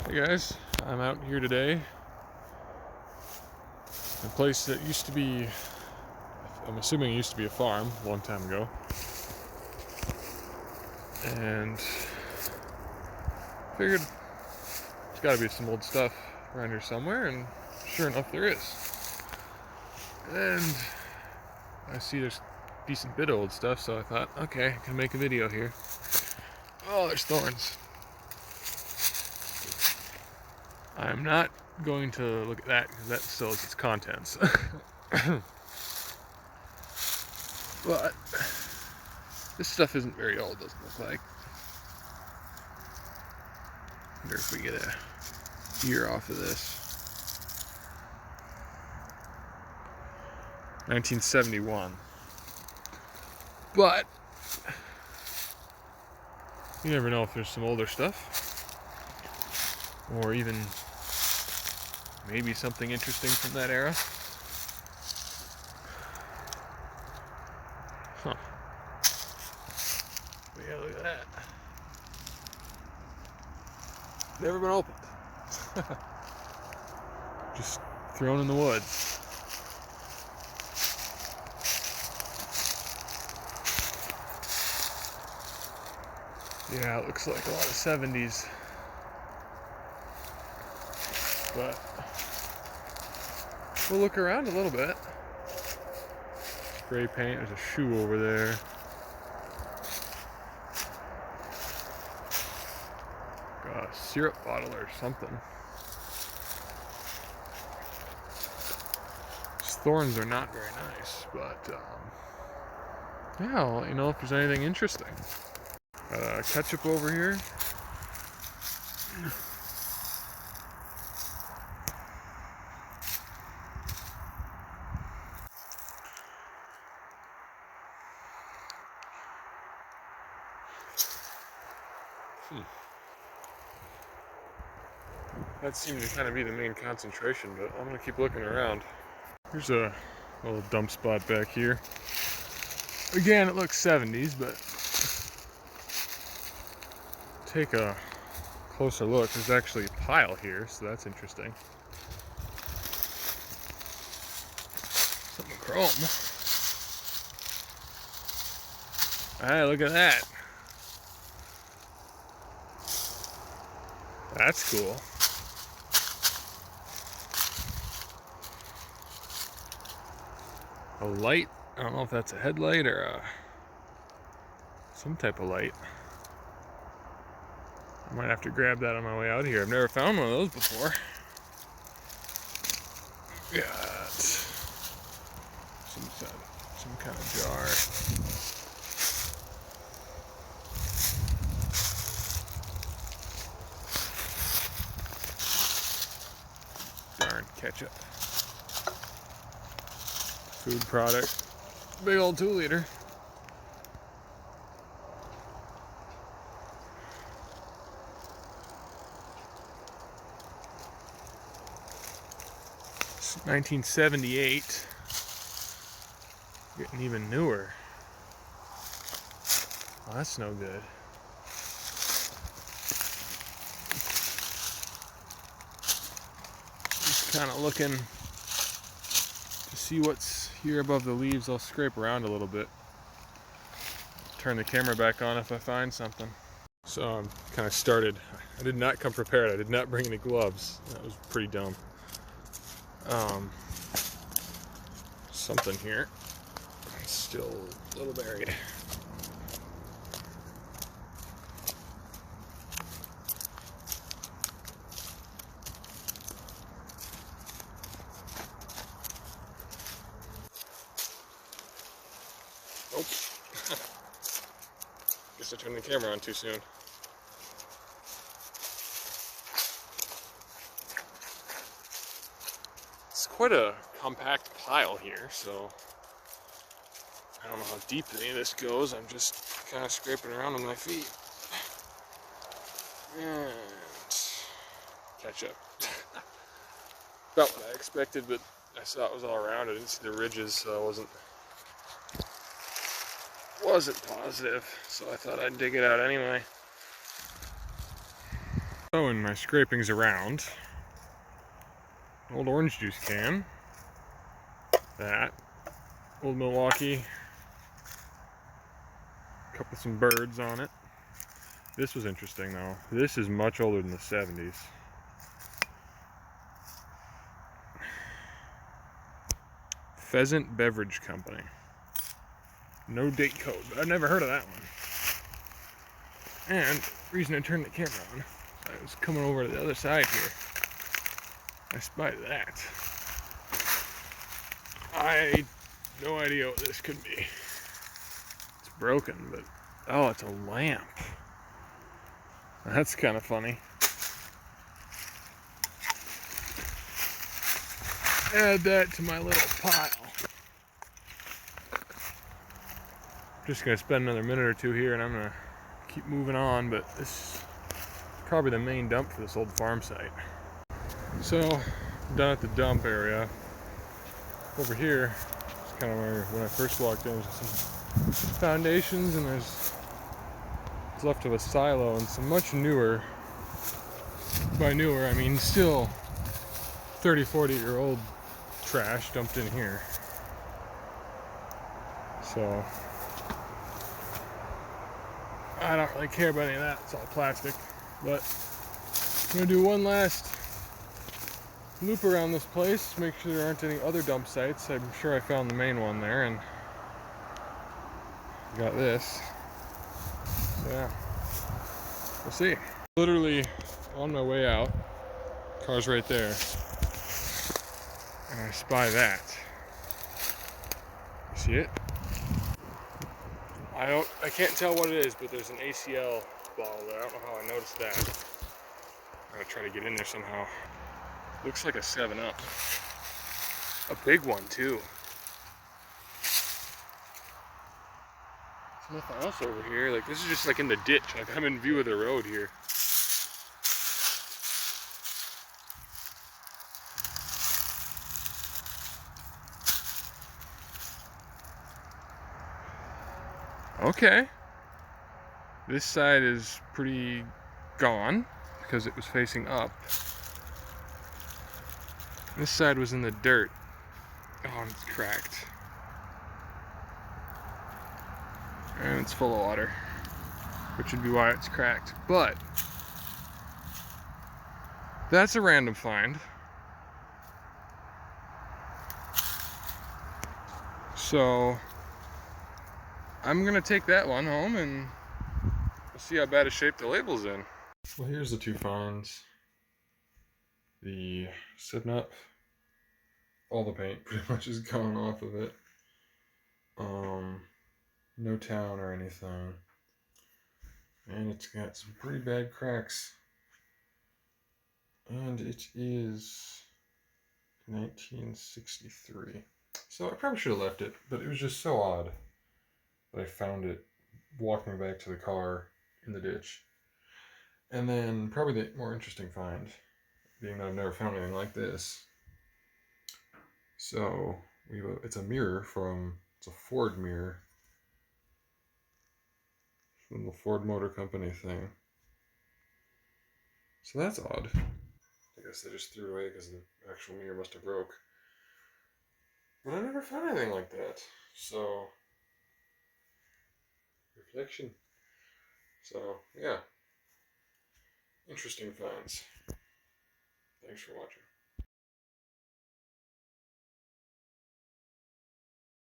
Hey guys, I'm out here today. A place that used to be, I'm assuming it used to be a farm a long time ago. And figured there's gotta be some old stuff around here somewhere, and sure enough there is. And I see there's a decent bit of old stuff, so I thought, okay, I can make a video here. Oh, there's thorns. I'm not going to look at that because that still has its contents. But this stuff isn't very old, doesn't look like. Wonder if we get a year off of this. 1971. But you never know if there's some older stuff, or even maybe something interesting from that era. Huh. Yeah, look at that. Never been opened. Just thrown in the woods. Yeah, it looks like a lot of 70s. But we'll look around a little bit. Spray paint, there's a shoe over there. Got a syrup bottle or something. These thorns are not very nice, but yeah, I'll let you know if there's anything interesting. Ketchup over here. That seemed to kind of be the main concentration, but I'm gonna keep looking around. Here's a little dump spot back here. Again, it looks 70s, but take a closer look. There's actually a pile here, so that's interesting. Something chrome. Alright, look at that. That's cool. A light. I don't know if that's a headlight or some type of light. I might have to grab that on my way out here. I've never found one of those before. Got some kind of jar. Darn ketchup. Food product. Big old 2-liter. It's 1978. Getting even newer. Well, that's no good. Just kind of looking to see what's here above the leaves. I'll scrape around a little bit. Turn the camera back on if I find something. So I'm kind of started. I did not come prepared. I did not bring any gloves. That was pretty dumb. Something here. Still a little buried. Nope. Guess I turned the camera on too soon. It's quite a compact pile here, so I don't know how deep any of this goes. I'm just kind of scraping around on my feet. And ketchup. About what I expected, but I saw it was all around. I didn't see the ridges, so I wasn't positive. So I thought I'd dig it out anyway. So in my scrapings around, old orange juice can, that, old Milwaukee, some birds on it. This was interesting though. This is much older than the 70s. Pheasant Beverage Company. No date code, but I've never heard of that one. And the reason I turned the camera on, I was coming over to the other side here. I spied that. I no idea what this could be. It's broken, but oh, it's a lamp. That's kind of funny. Add that to my little pile. Just gonna spend another minute or two here and I'm gonna keep moving on, but this is probably the main dump for this old farm site. So, down at the dump area, over here, it's kind of where when I first walked in, there's some foundations and there's what's left of a silo and some much newer, by newer I mean still 30-40-year-old trash dumped in here. So I don't really care about any of that, it's all plastic. But I'm gonna do one last loop around this place, make sure there aren't any other dump sites. I'm sure I found the main one there and got this. So yeah, we'll see. Literally on my way out, car's right there, and I spy that. You see it? I can't tell what it is, but there's an ACL ball there. I don't know how I noticed that. I'm gonna try to get in there somehow. Looks like a 7-Up. A big one too. There's nothing else over here. Like this is just like in the ditch. Like I'm in view of the road here. Okay. This side is pretty gone because it was facing up. This side was in the dirt. Oh, it's cracked. And it's full of water, which would be why it's cracked. But that's a random find. So I'm gonna take that one home and we'll see how bad a shape the label's in. Well, here's the two finds. The 7-Up, all the paint pretty much is gone off of it. No town or anything. And it's got some pretty bad cracks. And it is 1963. So I probably should have left it, but it was just so odd that I found it walking back to the car in the ditch. And then probably the more interesting find, being that I've never found anything like this. So it's a mirror it's a Ford mirror from the Ford Motor Company thing. So that's odd. I guess they just threw it away because the actual mirror must have broke. But I never found anything like that. So, reflection. So, yeah. Interesting finds. Thanks for watching.